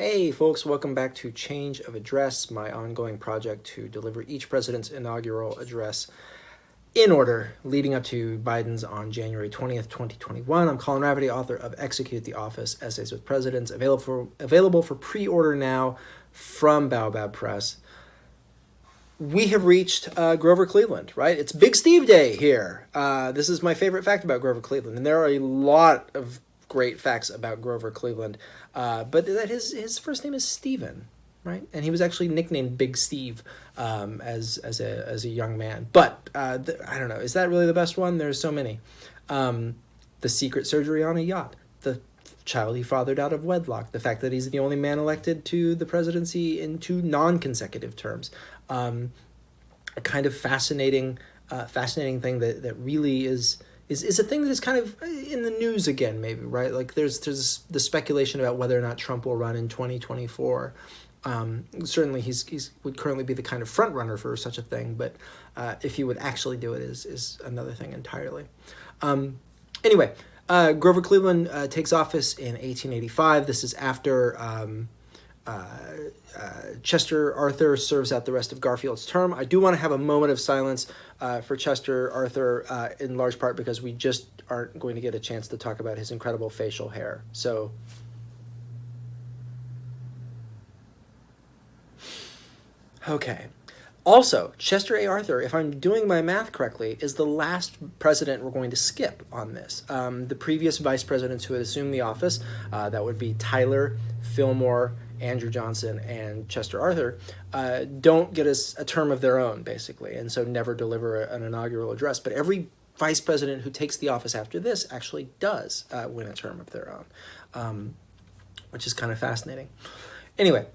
Hey folks, welcome back to Change of Address, my ongoing project to deliver each president's inaugural address in order leading up to Biden's on January 20th, 2021. I'm Colin Rafferty, author of Execute the Office, Essays with Presidents, available for pre-order now from Baobab Press. We have reached Grover Cleveland, right? It's Big Steve Day here. This is my favorite fact about Grover Cleveland, and there are a lot of great facts about Grover Cleveland, but that his first name is Stephen, right? And he was actually nicknamed Big Steve as a young man. But I don't know, is that really the best one? There's so many. The secret surgery on a yacht, the child he fathered out of wedlock, the fact that he's the only man elected to the presidency in 2 non-consecutive terms, a kind of fascinating thing that really is a thing that is kind of in the news again, maybe, right? Like there's the speculation about whether or not Trump will run in 2024. Certainly he would currently be the kind of front runner for such a thing, but if he would actually do it is another thing entirely. Anyway, Grover Cleveland takes office in 1885. This is after Chester Arthur serves out the rest of Garfield's term. I do want to have a moment of silence for Chester Arthur, in large part because we just aren't going to get a chance to talk about his incredible facial hair. So, okay. Also, Chester A. Arthur, if I'm doing my math correctly, is the last president we're going to skip on this. The previous vice presidents who had assumed the office, that would be Tyler, Fillmore, Andrew Johnson, and Chester Arthur, don't get a term of their own, basically, and so never deliver an inaugural address. But every vice president who takes the office after this actually does win a term of their own, which is kind of fascinating. Anyway,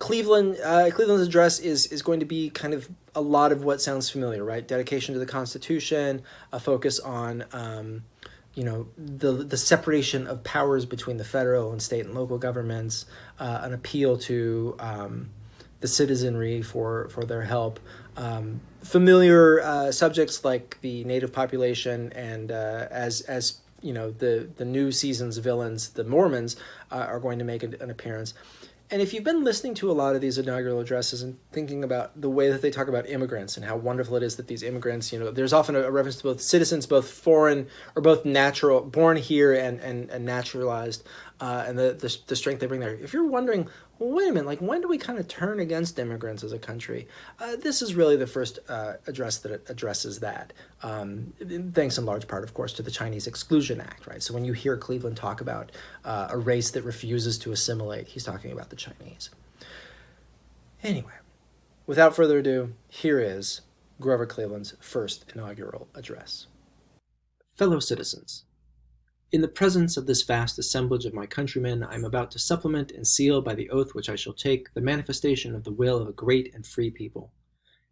Cleveland's address is going to be kind of a lot of what sounds familiar, right? Dedication to the Constitution, a focus on the separation of powers between the federal and state and local governments, an appeal to the citizenry for their help, familiar subjects like the native population, and as you know, the new season's villains, the Mormons, are going to make an appearance. And if you've been listening to a lot of these inaugural addresses and thinking about the way that they talk about immigrants and how wonderful it is that these immigrants, there's often a reference to both citizens, both foreign or both natural, born here and naturalized, and the strength they bring there. If you're wondering, well, wait a minute, like when do we kind of turn against immigrants as a country? This is really the first address that addresses that, thanks in large part, of course, to the Chinese Exclusion Act, right? So when you hear Cleveland talk about a race that refuses to assimilate, he's talking about the Chinese. Anyway, without further ado, here is Grover Cleveland's first inaugural address. Fellow citizens, in the presence of this vast assemblage of my countrymen, I am about to supplement and seal by the oath which I shall take the manifestation of the will of a great and free people.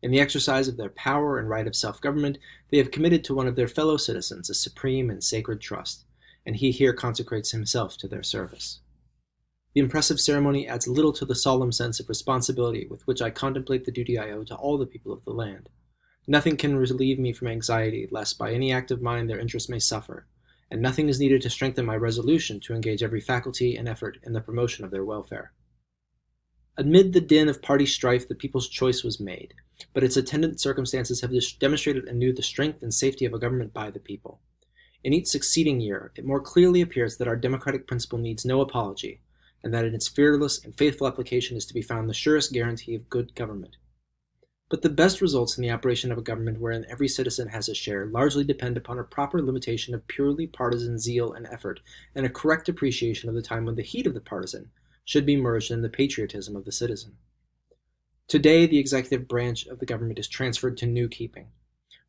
In the exercise of their power and right of self-government, they have committed to one of their fellow citizens a supreme and sacred trust, and he here consecrates himself to their service. The impressive ceremony adds little to the solemn sense of responsibility with which I contemplate the duty I owe to all the people of the land. Nothing can relieve me from anxiety lest by any act of mine their interests may suffer, and nothing is needed to strengthen my resolution to engage every faculty and effort in the promotion of their welfare. Amid the din of party strife, the people's choice was made, but its attendant circumstances have demonstrated anew the strength and safety of a government by the people. In each succeeding year, it more clearly appears that our democratic principle needs no apology, and that in its fearless and faithful application is to be found the surest guarantee of good government. But the best results in the operation of a government wherein every citizen has a share largely depend upon a proper limitation of purely partisan zeal and effort, and a correct appreciation of the time when the heat of the partisan should be merged in the patriotism of the citizen. Today, the executive branch of the government is transferred to new keeping,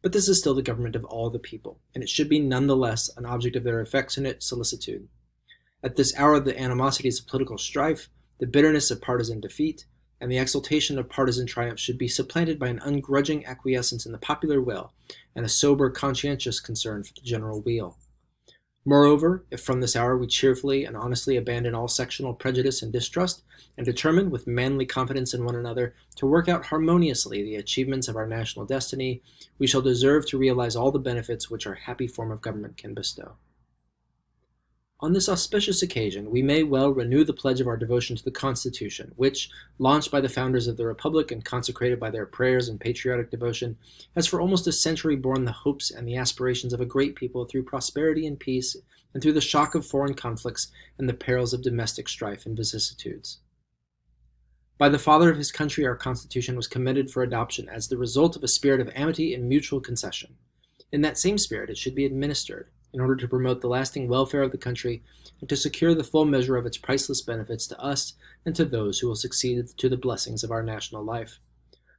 but this is still the government of all the people, and it should be nonetheless an object of their affectionate solicitude. At this hour, the animosities of political strife, the bitterness of partisan defeat, and the exultation of partisan triumph should be supplanted by an ungrudging acquiescence in the popular will and a sober, conscientious concern for the general weal. Moreover, if from this hour we cheerfully and honestly abandon all sectional prejudice and distrust, and determine with manly confidence in one another to work out harmoniously the achievements of our national destiny, we shall deserve to realize all the benefits which our happy form of government can bestow. On this auspicious occasion, we may well renew the pledge of our devotion to the Constitution, which, launched by the founders of the Republic and consecrated by their prayers and patriotic devotion, has for almost a century borne the hopes and the aspirations of a great people through prosperity and peace, and through the shock of foreign conflicts and the perils of domestic strife and vicissitudes. By the Father of his country, our Constitution was commended for adoption as the result of a spirit of amity and mutual concession. In that same spirit, it should be administered, in order to promote the lasting welfare of the country and to secure the full measure of its priceless benefits to us and to those who will succeed to the blessings of our national life.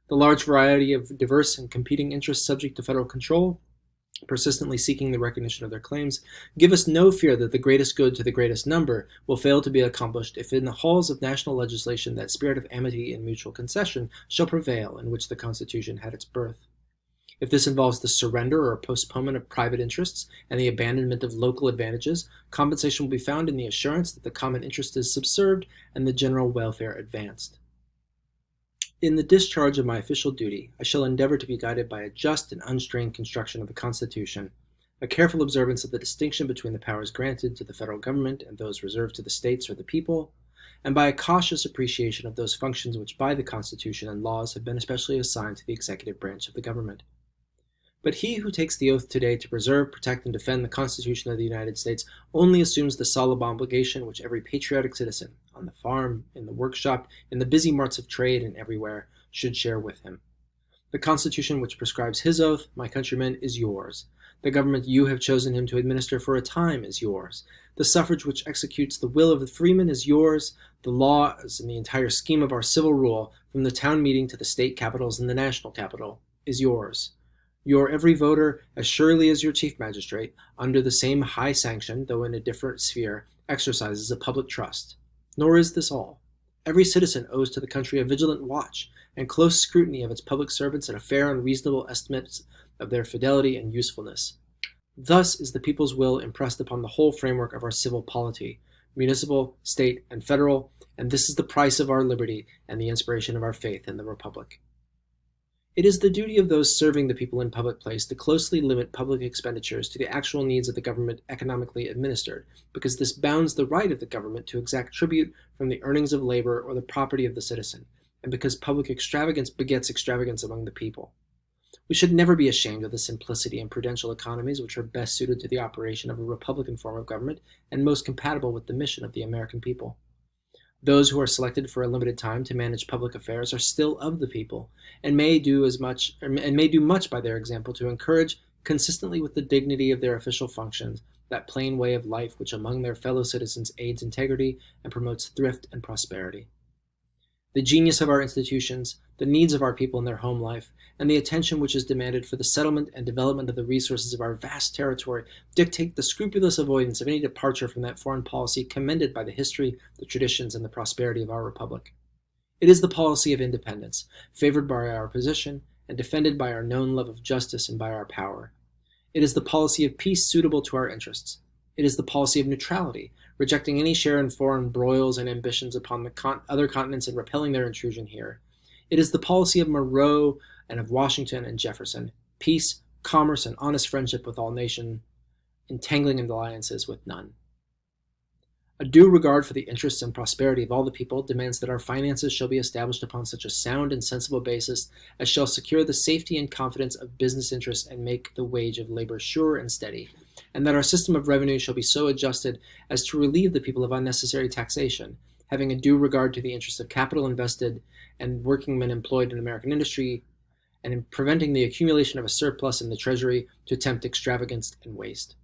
The large variety of diverse and competing interests subject to federal control, persistently seeking the recognition of their claims, give us no fear that the greatest good to the greatest number will fail to be accomplished if in the halls of national legislation that spirit of amity and mutual concession shall prevail in which the Constitution had its birth. If this involves the surrender or postponement of private interests and the abandonment of local advantages, compensation will be found in the assurance that the common interest is subserved and the general welfare advanced. In the discharge of my official duty, I shall endeavor to be guided by a just and unstrained construction of the Constitution, a careful observance of the distinction between the powers granted to the federal government and those reserved to the states or the people, and by a cautious appreciation of those functions which by the Constitution and laws have been especially assigned to the executive branch of the government. But he who takes the oath today to preserve, protect, and defend the Constitution of the United States only assumes the solemn obligation which every patriotic citizen, on the farm, in the workshop, in the busy marts of trade, and everywhere, should share with him. The Constitution which prescribes his oath, my countrymen, is yours. The government you have chosen him to administer for a time is yours. The suffrage which executes the will of the freeman is yours. The laws and the entire scheme of our civil rule, from the town meeting to the state capitals and the national capital, is yours. Your every voter, as surely as your chief magistrate, under the same high sanction, though in a different sphere, exercises a public trust. Nor is this all. Every citizen owes to the country a vigilant watch and close scrutiny of its public servants and a fair and reasonable estimate of their fidelity and usefulness. Thus is the people's will impressed upon the whole framework of our civil polity, municipal, state, and federal, and this is the price of our liberty and the inspiration of our faith in the Republic. It is the duty of those serving the people in public place to closely limit public expenditures to the actual needs of the government economically administered, because this bounds the right of the government to exact tribute from the earnings of labor or the property of the citizen, and because public extravagance begets extravagance among the people. We should never be ashamed of the simplicity and prudential economies which are best suited to the operation of a republican form of government and most compatible with the mission of the American people. Those who are selected for a limited time to manage public affairs are still of the people, and may do much by their example to encourage, consistently with the dignity of their official functions, that plain way of life which among their fellow citizens aids integrity and promotes thrift and prosperity. The genius of our institutions, the needs of our people in their home life, and the attention which is demanded for the settlement and development of the resources of our vast territory dictate the scrupulous avoidance of any departure from that foreign policy commended by the history, the traditions, and the prosperity of our republic. It is the policy of independence, favored by our position, and defended by our known love of justice and by our power. It is the policy of peace suitable to our interests. It is the policy of neutrality, rejecting any share in foreign broils and ambitions upon the other continents and repelling their intrusion here. It is the policy of Monroe and of Washington and Jefferson, peace, commerce, and honest friendship with all nations, entangling in alliances with none. A due regard for the interests and prosperity of all the people demands that our finances shall be established upon such a sound and sensible basis as shall secure the safety and confidence of business interests and make the wage of labor sure and steady, and that our system of revenue shall be so adjusted as to relieve the people of unnecessary taxation, having a due regard to the interests of capital invested and workingmen employed in American industry, and in preventing the accumulation of a surplus in the treasury to tempt extravagance and waste.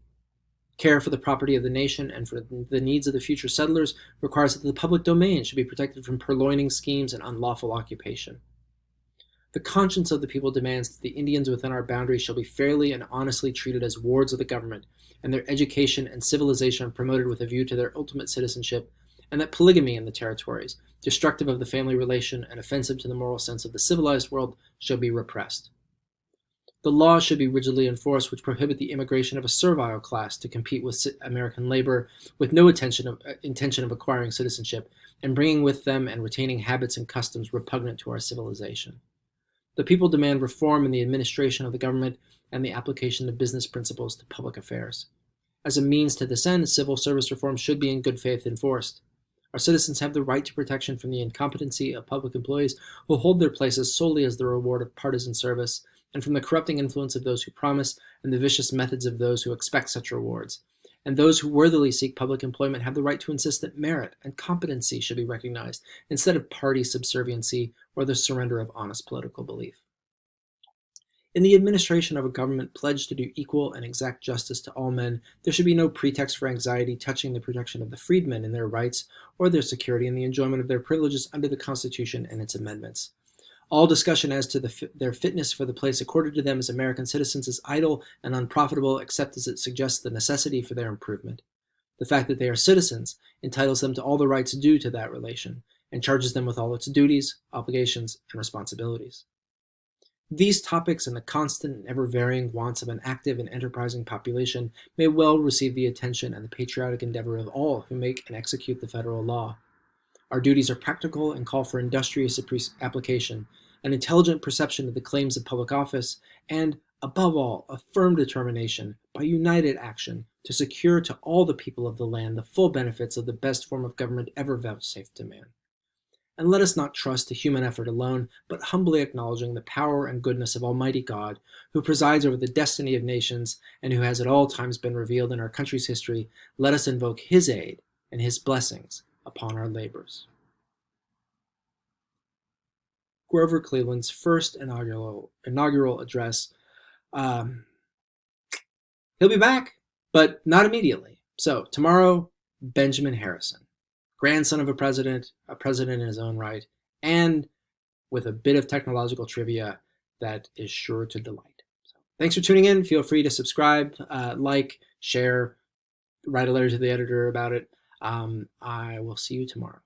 Care for the property of the nation and for the needs of the future settlers requires that the public domain should be protected from purloining schemes and unlawful occupation. The conscience of the people demands that the Indians within our boundaries shall be fairly and honestly treated as wards of the government, and their education and civilization promoted with a view to their ultimate citizenship, and that polygamy in the territories, destructive of the family relation and offensive to the moral sense of the civilized world, shall be repressed. The laws should be rigidly enforced which prohibit the immigration of a servile class to compete with American labor with no intention of acquiring citizenship and bringing with them and retaining habits and customs repugnant to our civilization. The people demand reform in the administration of the government and the application of business principles to public affairs. As a means to this end, civil service reform should be in good faith enforced. Our citizens have the right to protection from the incompetency of public employees who hold their places solely as the reward of partisan service, and from the corrupting influence of those who promise and the vicious methods of those who expect such rewards. And those who worthily seek public employment have the right to insist that merit and competency should be recognized instead of party subserviency or the surrender of honest political belief. In the administration of a government pledged to do equal and exact justice to all men, there should be no pretext for anxiety touching the protection of the freedmen in their rights or their security and the enjoyment of their privileges under the Constitution and its amendments. All discussion as to their fitness for the place accorded to them as American citizens is idle and unprofitable, except as it suggests the necessity for their improvement. The fact that they are citizens entitles them to all the rights due to that relation, and charges them with all its duties, obligations, and responsibilities. These topics and the constant and ever-varying wants of an active and enterprising population may well receive the attention and the patriotic endeavor of all who make and execute the federal law. Our duties are practical and call for industrious application, an intelligent perception of the claims of public office, and, above all, a firm determination, by united action, to secure to all the people of the land the full benefits of the best form of government ever vouchsafed to man. And let us not trust to human effort alone, but humbly acknowledging the power and goodness of Almighty God, who presides over the destiny of nations and who has at all times been revealed in our country's history, let us invoke his aid and his blessings upon our labors. Grover Cleveland's first inaugural address. He'll be back, but not immediately. So tomorrow, Benjamin Harrison, grandson of a president in his own right, and with a bit of technological trivia that is sure to delight. So, thanks for tuning in. Feel free to subscribe, like, share, write a letter to the editor about it. I will see you tomorrow.